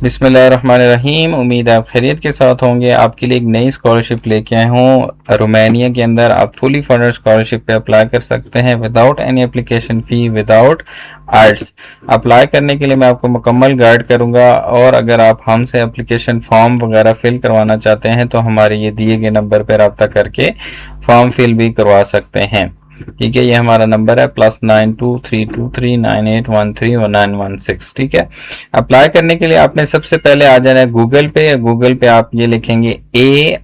बिस्मिल्लाहिर्रहमानिर्रहीम। उम्मीद है आप खैरियत के साथ होंगे। आपके लिए एक नई स्कॉलरशिप लेके आए हूँ। रोमानिया के अंदर आप फुली फंडेड स्कॉलरशिप पे अप्लाई कर सकते हैं without any application fee, without arts. Apply करने के लिए मैं आपको मुकम्मल गाइड करूँगा, और अगर आप हमसे एप्लीकेशन फॉर्म वगैरह फिल करवाना चाहते हैं तो हमारे ये दिए गए नंबर पर रब्ता करके फॉर्म फिल भी करवा सकते हैं। ठीक है, ये हमारा नंबर है +923239813116। ठीक है, अप्लाई करने के लिए आपने सबसे पहले आ जाना है गूगल पे। गूगल पे आप ये लिखेंगे ARICE.gov.RO।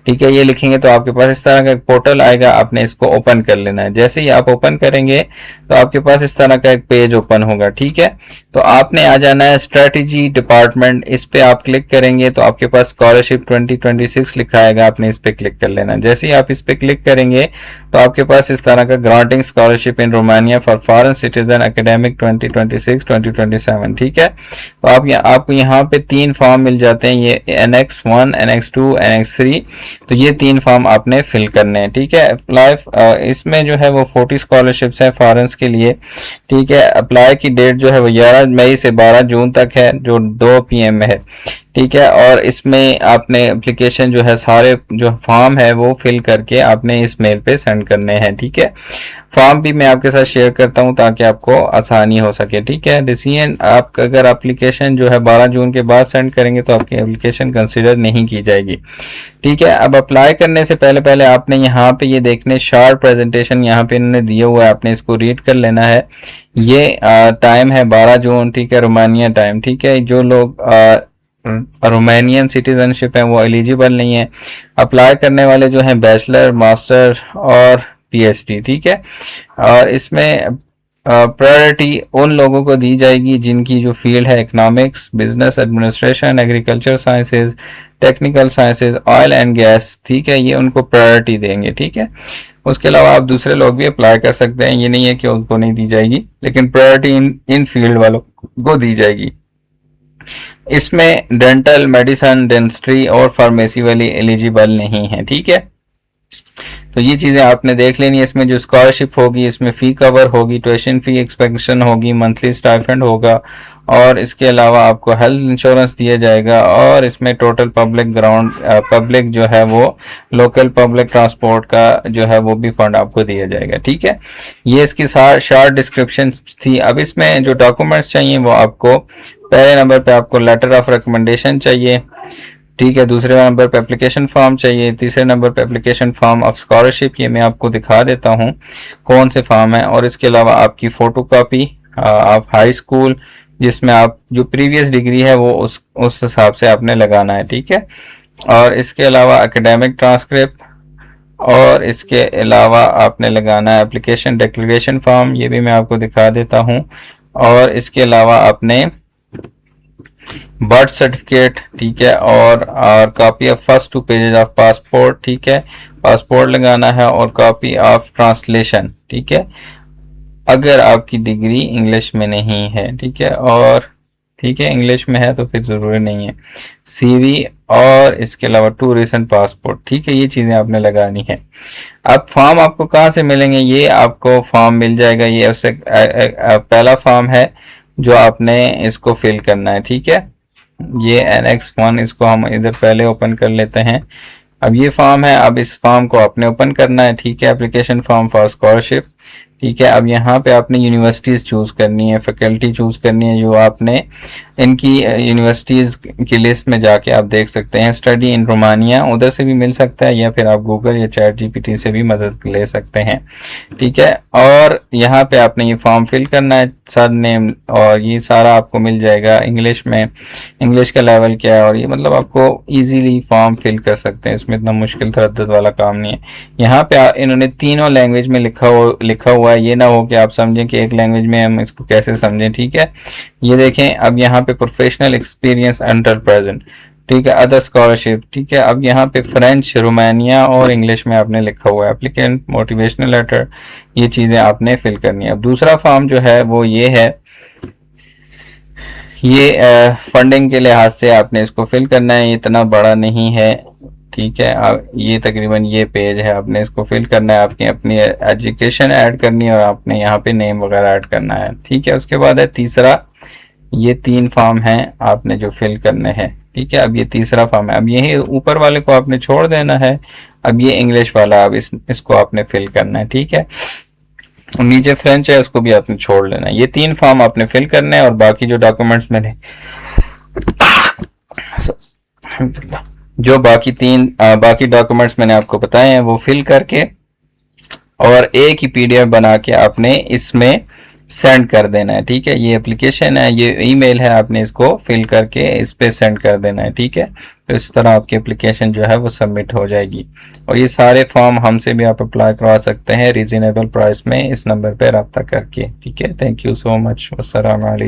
ठीक है, ये लिखेंगे तो आपके पास इस तरह का एक पोर्टल आएगा, आपने इसको ओपन कर लेना है। जैसे ही आप ओपन करेंगे तो आपके पास इस तरह का एक पेज ओपन होगा। ठीक है, तो आपने आ जाना है स्ट्रेटजी डिपार्टमेंट, इस पे आप क्लिक करेंगे तो आपके पास स्कॉलरशिप 2026 लिखा आएगा, आपने इस पे क्लिक कर लेना है। जैसे ही आप इस पे क्लिक करेंगे तो आपके पास इस तरह का granting scholarship in Romania for foreign citizen academic 2026-2027। ठीक है, तो आपको यहाँ पे 3 फॉर्म मिल जाते हैं, ये NX 1, NX 2, NX 3। तो ये 3 फॉर्म आपने फिल करने हैं। ठीक है, अप्लाई इसमें जो है वो 40 स्कॉलरशिप्स हैं फॉरेन के लिए। ठीक है, अप्लाई की डेट जो है वो 11 मई से 12 जून तक है, जो 2 PM में है। ठीक है, और इसमें आपने एप्लीकेशन जो है सारे जो फॉर्म है वो फिल करके आपने इस मेल पे सेंड करने हैं। ठीक है, फॉर्म भी मैं आपके साथ शेयर करता हूं ताकि आपको आसानी हो सके। ठीक है, डिसीजन आप अगर एप्लीकेशन जो है 12 जून के बाद सेंड करेंगे तो आपकी एप्लीकेशन कंसिडर नहीं की जाएगी। ठीक है, अब अप्लाई करने से पहले पहले आपने यहाँ पे ये देखने शार्ट प्रेजेंटेशन यहाँ पे इन्होंने दिया हुआ है, आपने इसको रीड कर लेना है। ये टाइम है 12 जून। ठीक है, रोमानिया टाइम। ठीक है, जो लोग रोमानियन सिटीजनशिप है वो एलिजिबल नहीं है। अप्लाई करने वाले जो हैं बैचलर, मास्टर और PhD। ठीक है, और इसमें प्रायोरिटी उन लोगों को दी जाएगी जिनकी जो फील्ड है economics, business administration, agriculture sciences, technical sciences, oil and gas. ठीक है, ये उनको प्रायोरिटी देंगे। ठीक है, उसके अलावा आप दूसरे लोग भी अप्लाई कर सकते हैं, ये नहीं है कि उनको नहीं दी जाएगी, लेकिन प्रायोरिटी इन फील्ड वालों को दी जाएगी। इसमें डेंटल, मेडिसिन, डेंटिस्ट्री और फार्मेसी वाली एलिजिबल नहीं है। ठीक है, तो ये चीज़ें आपने देख लेनी है। इसमें जो स्कॉलरशिप होगी इसमें फ़ी कवर होगी, ट्यूशन फ़ी एक्सपेंशन होगी, मंथली स्टाइपेंड होगा, और इसके अलावा आपको हेल्थ इंश्योरेंस दिया जाएगा, और इसमें टोटल पब्लिक जो है वो लोकल पब्लिक ट्रांसपोर्ट का जो है वो भी फंड आपको दिया जाएगा। ठीक है, ये इसकी शॉर्ट डिस्क्रिप्शन थी। अब इसमें जो डॉक्यूमेंट्स चाहिए वो आपको पहले नंबर पे आपको लेटर ऑफ रिकमेंडेशन चाहिए। ठीक है, दूसरे नंबर पे एप्लीकेशन फॉर्म चाहिए, तीसरे नंबर पे एप्लीकेशन फॉर्म ऑफ स्कॉलरशिप। ये मैं आपको दिखा देता हूँ कौन से फॉर्म है, और इसके अलावा आपकी photo copy of high school जिसमें आप जो प्रीवियस डिग्री है वो उस हिसाब से आपने लगाना है। ठीक है, और इसके अलावा एकेडमिक ट्रांसक्रिप्ट, और इसके अलावा आपने लगाना है एप्लीकेशन डिक्लेरेशन फॉर्म, ये भी मैं आपको दिखा देता हूँ। और इसके अलावा आपने बर्थ सर्टिफिकेट, ठीक है, और copy of first 2 pages of passport. ठीक है, पासपोर्ट लगाना है, और कॉपी ऑफ ट्रांसलेशन। ठीक है, अगर आपकी डिग्री इंग्लिश में नहीं है। ठीक है, और ठीक है इंग्लिश में है तो फिर ज़रूरी नहीं है। CV, और इसके अलावा 2 रिसेंट पासपोर्ट। ठीक है, ये चीज़ें आपने लगानी है। अब फॉर्म आपको कहाँ से मिलेंगे? ये आपको फॉर्म मिल जाएगा, ये उससे पहला फॉर्म है जो आपने इसको फिल करना है। ठीक है, ये NX 1, इसको हम इधर पहले ओपन कर लेते हैं। अब ये फॉर्म है, अब इस फॉर्म को आपने ओपन करना है। ठीक है, एप्लीकेशन फॉर्म फॉर स्कॉलरशिप। ठीक है, अब यहाँ पे आपने यूनिवर्सिटीज़ चूज़ करनी है, फैकल्टी चूज़ करनी है, जो आपने इनकी यूनिवर्सिटीज़ की लिस्ट में जाके आप देख सकते हैं। स्टडी इन रोमानिया उधर से भी मिल सकता है, या फिर आप गूगल या ChatGPT से भी मदद ले सकते हैं। ठीक है, और यहाँ पे आपने ये फॉर्म फिल करना है, सर नेम, और ये सारा आपको मिल जाएगा इंग्लिश में। इंग्लिश का लेवल क्या है, और ये मतलब आपको ईजीली फॉर्म फिल कर सकते हैं, इसमें इतना मुश्किल तरद्दुद वाला काम नहीं है। यहाँ पे इन्होंने तीनों लैंग्वेज में लिखा हुआ है, ये ना हो कि आप समझें कि एक लैंग्वेज में हम इसको कैसे समझें। ठीक है, ये देखें, अब यहाँ पे प्रोफेशनल एक्सपीरियंस अंडर प्रेजेंट। ठीक है, अदर स्कॉलरशिप। ठीक है, अब यहाँ पे फ्रेंच, रोमानिया और इंग्लिश में आपने लिखा हुआ है। एप्लीकेंट, मोटिवेशनल लेटर, ये चीज़ें आपने फिल करनी है। अब दूसरा फॉर्म जो है वो ये है, ये फंडिंग के लिहाज से आपने इसको फिल करना है, इतना बड़ा नहीं है। ठीक है। अब ये तकरीबन ये पेज है, आपने इसको फिल करना है, आपकी अपनी एजुकेशन ऐड करनी है और आपने यहाँ पे नेम वगैरह ऐड करना है। ठीक है। उसके बाद है तीसरा, ये 3 फॉर्म हैं आपने जो फिल करने हैं। ठीक है। अब ये तीसरा फॉर्म है, अब यही ऊपर वाले को आपने छोड़ देना है। अब ये इंग्लिश वाला, अब इसको आपने फिल करना है। ठीक है। नीचे फ्रेंच है, उसको भी आपने छोड़ लेना है। ये 3 फॉर्म आपने फिल करने हैं और बाकी जो डॉक्यूमेंट्स मैंने जो बाकी डॉक्यूमेंट्स मैंने आपको बताए हैं वो फिल करके और एक ही पीडीएफ बना के आपने इसमें सेंड कर देना है। ठीक है। ये एप्लीकेशन है, ये ईमेल है, आपने इसको फिल करके इस पे सेंड कर देना है। ठीक है। तो इस तरह आपकी एप्लीकेशन जो है वो सबमिट हो जाएगी। और ये सारे फॉर्म हमसे भी आप अप्लाई करवा सकते हैं रीजनेबल प्राइस में, इस नंबर पे रब्ता करके। ठीक है। Thank you so much. अस्सलाम वालेकुम।